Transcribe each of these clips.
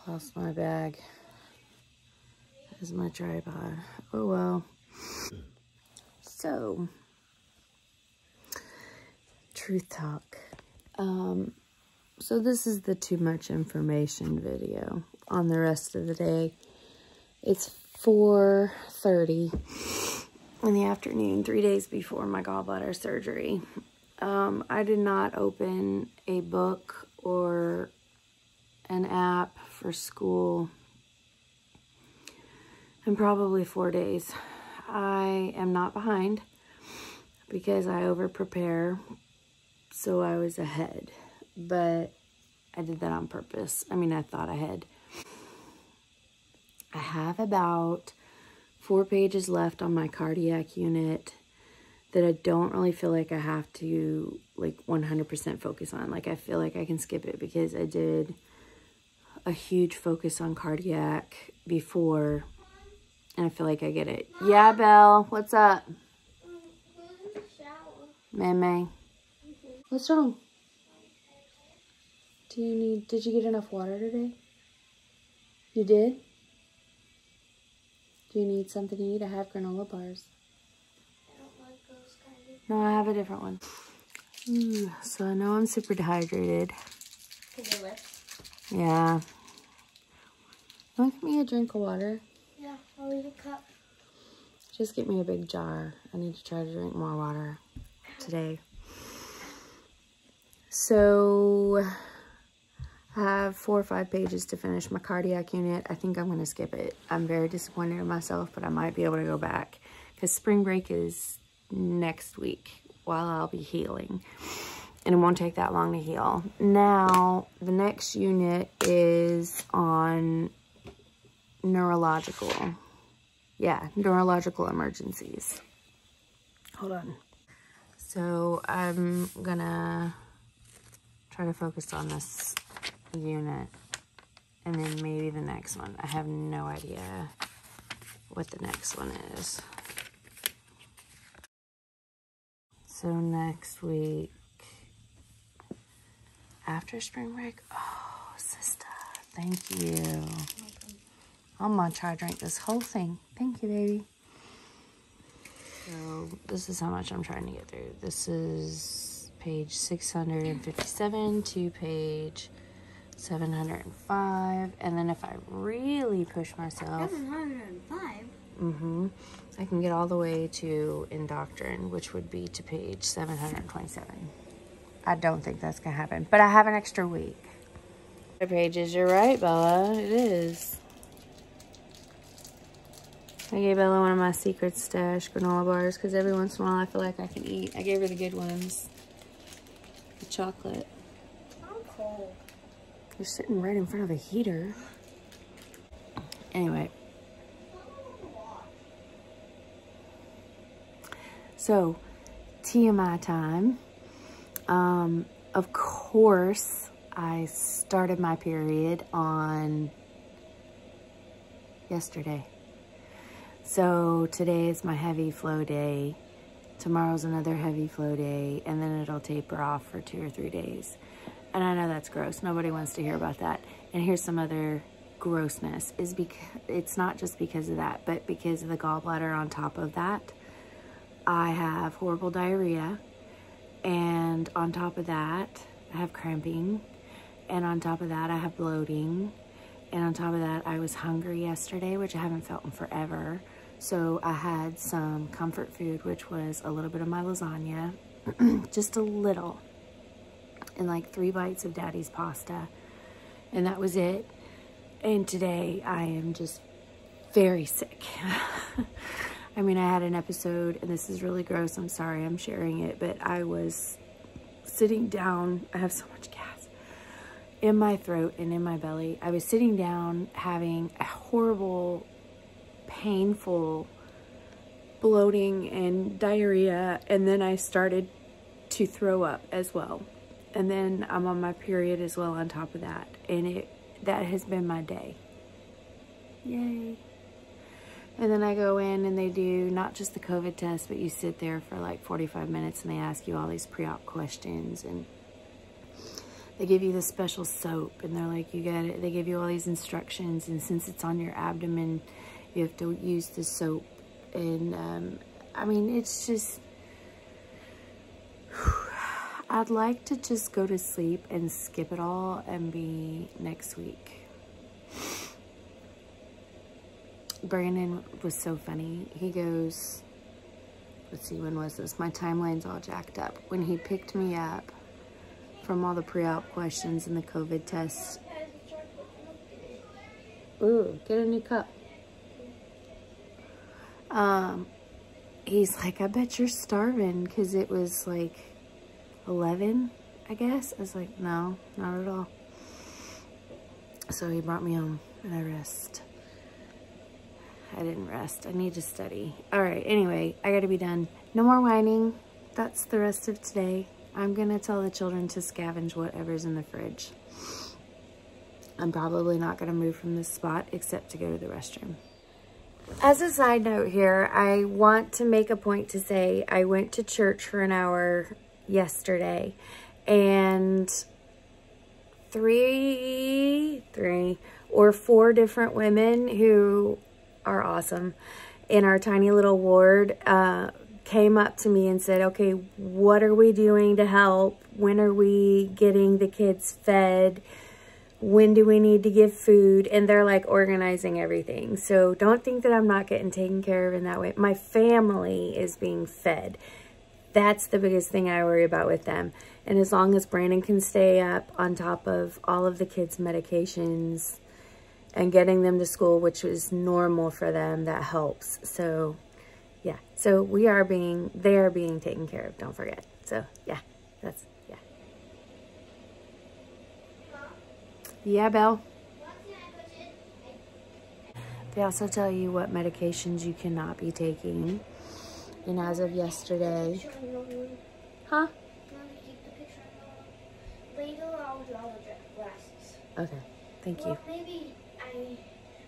Lost my bag as my tripod. Oh well. So, truth talk. So this is the too much information video on the rest of the day. It's 4:30 in the afternoon, 3 days before my gallbladder surgery. I did not open a book or an app for school in probably 4 days. I am not behind because I over-prepare, so I was ahead. But I did that on purpose. I mean, I thought ahead. I have about 4 pages left on my cardiac unit that I don't really feel like I have to, like, 100% focus on. Like, I feel like I can skip it because I did a huge focus on cardiac before, and I feel like I get it. Yeah, Belle, what's up? Meme. What's wrong? Did you get enough water today? You did? Do you need something to eat? I have granola bars. I don't like those kind of. No, I have a different one. Ooh, so I know I'm super dehydrated. Because your lips? Yeah. Want to get me a drink of water? Yeah, I'll leave a cup. Just get me a big jar. I need to try to drink more water today. So I have 4 or 5 pages to finish my cardiac unit. I think I'm going to skip it. I'm very disappointed in myself, but I might be able to go back because spring break is next week while I'll be healing. And it won't take that long to heal. Now, the next unit is on neurological. Yeah, neurological emergencies. Hold on. So I'm gonna try to focus on this unit and then maybe the next one. I have no idea what the next one is. So next week, after spring break, oh, sister, thank you. I'm gonna try to drink this whole thing. Thank you, baby. So this is how much I'm trying to get through. This is page 657 to page 705. And then if I really push myself, 705? I can get all the way to Indoctrine, which would be to page 727. I don't think that's gonna happen, but I have an extra week. The pages, you're right, Bella, it is. I gave Bella one of my secret stash granola bars because every once in a while I feel like I can eat. I gave her the good ones. The chocolate. I'm cold. You're sitting right in front of a heater. Anyway. So, TMI time. Of course, I started my period on yesterday. So today is my heavy flow day. Tomorrow's another heavy flow day, and then it'll taper off for 2 or 3 days. And I know that's gross. Nobody wants to hear about that. And here's some other grossness. It's not just because of that, but because of the gallbladder on top of that. I have horrible diarrhea. And on top of that, I have cramping. And on top of that, I have bloating. And on top of that, I was hungry yesterday, which I haven't felt in forever. So I had some comfort food, which was a little bit of my lasagna, just a little, and like 3 bites of Daddy's pasta. And that was it. And today I am just very sick. I mean, I had an episode, and this is really gross. I'm sorry I'm sharing it, but I was sitting down. I have so much gas in my throat and in my belly. I was sitting down having a horrible, painful bloating and diarrhea, and then I started to throw up as well. And then I'm on my period as well on top of that. And that has been my day. Yay. And then I go in and they do not just the COVID test, but you sit there for like 45 minutes and they ask you all these pre-op questions. And they give you this special soap, and they're like, you got it. They give you all these instructions, and since it's on your abdomen, you have to use the soap. And I mean, it's just, I'd like to just go to sleep and skip it all and be next week. Brandon was so funny. He goes, let's see, when was this? My timeline's all jacked up. When he picked me up from all the pre-op questions and the COVID tests. Ooh, get a new cup. He's like, I bet you're starving, because it was like 11, I guess. I was like, no, not at all. So he brought me home, and I rest. I didn't rest. I need to study. All right, anyway, I gotta be done. No more whining. That's the rest of today. I'm gonna tell the children to scavenge whatever's in the fridge. I'm probably not gonna move from this spot except to go to the restroom. As a side note here, I want to make a point to say I went to church for an hour yesterday, and three or four different women who are awesome in our tiny little ward came up to me and said, okay, what are we doing to help? When are we getting the kids fed? When do we need to give food? And they're like organizing everything. So don't think that I'm not getting taken care of in that way. My family is being fed. That's the biggest thing I worry about with them. And as long as Brandon can stay up on top of all of the kids' medications and getting them to school, which is normal for them, that helps. So yeah, so they are being taken care of, don't forget. So yeah, yeah. Yeah, Belle. They also tell you what medications you cannot be taking. And as of yesterday, huh? Okay, thank you. Maybe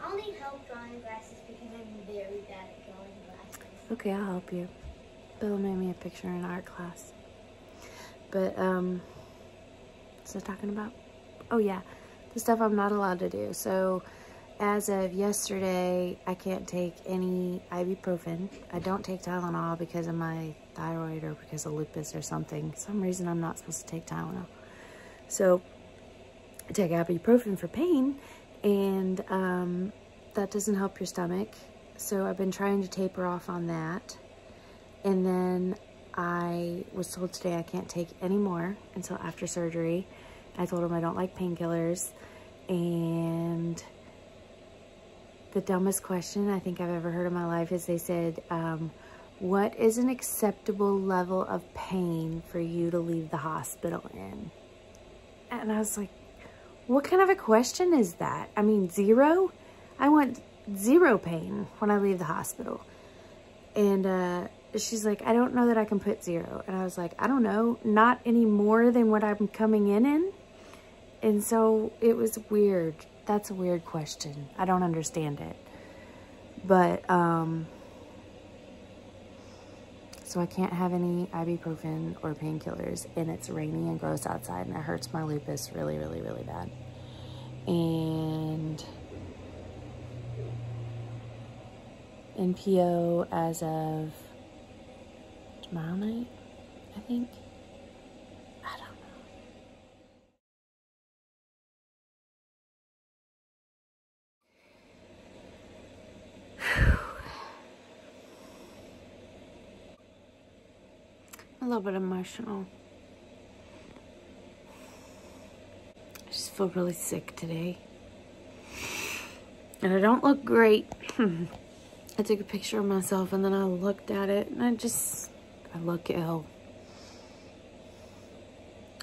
I'll need help drawing glasses because I'm very bad at drawing glasses. Okay, I'll help you. Bella made me a picture in art class. But, what's I talking about? Oh yeah, the stuff I'm not allowed to do. So, as of yesterday, I can't take any ibuprofen. I don't take Tylenol because of my thyroid or because of lupus or something. Some reason I'm not supposed to take Tylenol. So, I take ibuprofen for pain, and that doesn't help your stomach. So I've been trying to taper off on that. And then I was told today I can't take any more until after surgery. I told them I don't like painkillers. And the dumbest question I think I've ever heard in my life is they said, what is an acceptable level of pain for you to leave the hospital in? And I was like, what kind of a question is that? I mean, 0? I want 0 pain when I leave the hospital. And she's like, I don't know that I can put 0. And I was like, I don't know, not any more than what I'm coming in. And so it was weird. That's a weird question. I don't understand it. But, so I can't have any ibuprofen or painkillers, and it's rainy and gross outside, and it hurts my lupus really, really, really bad. And NPO as of tomorrow night, I think. I don't know. A little bit emotional. I just feel really sick today. And I don't look great. I took a picture of myself and then I looked at it and I look ill.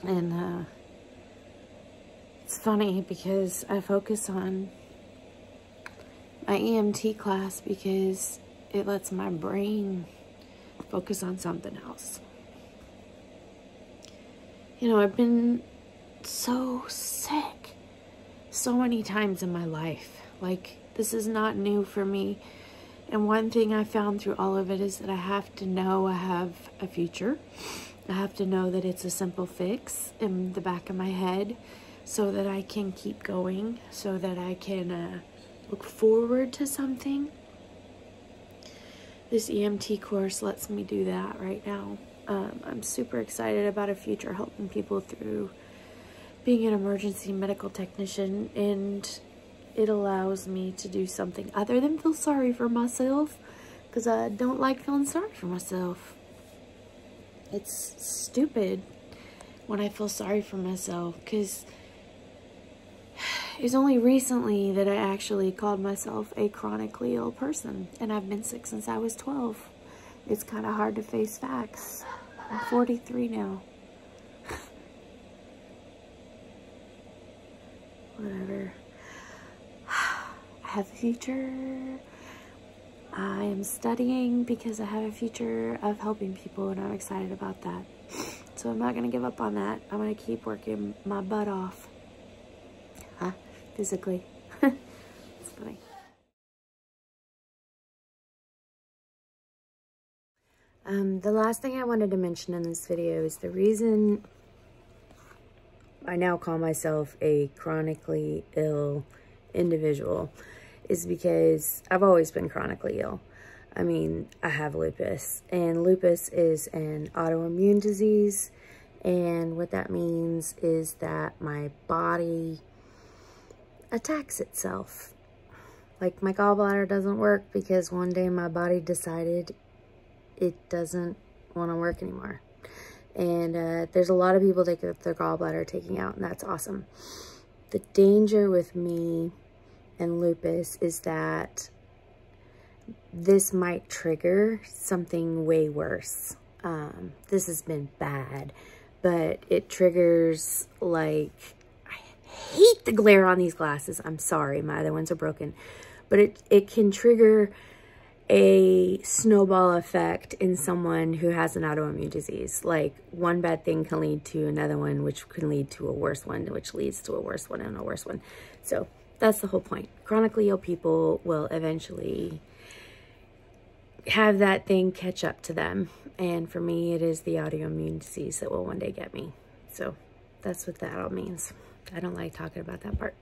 And it's funny because I focus on my EMT class because it lets my brain focus on something else. You know, I've been so sick so many times in my life. Like, this is not new for me. And one thing I found through all of it is that I have to know I have a future. I have to know that it's a simple fix in the back of my head so that I can keep going, so that I can look forward to something. This EMT course lets me do that right now. I'm super excited about a future helping people through being an emergency medical technician, and it allows me to do something other than feel sorry for myself, because I don't like feeling sorry for myself. It's stupid when I feel sorry for myself, because it's only recently that I actually called myself a chronically ill person, and I've been sick since I was 12. It's kind of hard to face facts. I'm 43 now. Whatever. I have a future. I am studying because I have a future of helping people, and I'm excited about that. So I'm not going to give up on that. I'm going to keep working my butt off. Physically. It's funny. The last thing I wanted to mention in this video is the reason I now call myself a chronically ill individual is because I've always been chronically ill. I mean, I have lupus, and lupus is an autoimmune disease, and what that means is that my body attacks itself. Like, my gallbladder doesn't work because one day my body decided it doesn't want to work anymore. And there's a lot of people that get their gallbladder taken out, and that's awesome. The danger with me and lupus is that this might trigger something way worse. This has been bad, but it triggers, like, I hate the glare on these glasses. I'm sorry, my other ones are broken. But it can trigger a snowball effect in someone who has an autoimmune disease. Like, one bad thing can lead to another one, which can lead to a worse one, which leads to a worse one and a worse one. So that's the whole point. Chronically ill people will eventually have that thing catch up to them. And for me, it is the autoimmune disease that will one day get me. So that's what that all means. I don't like talking about that part.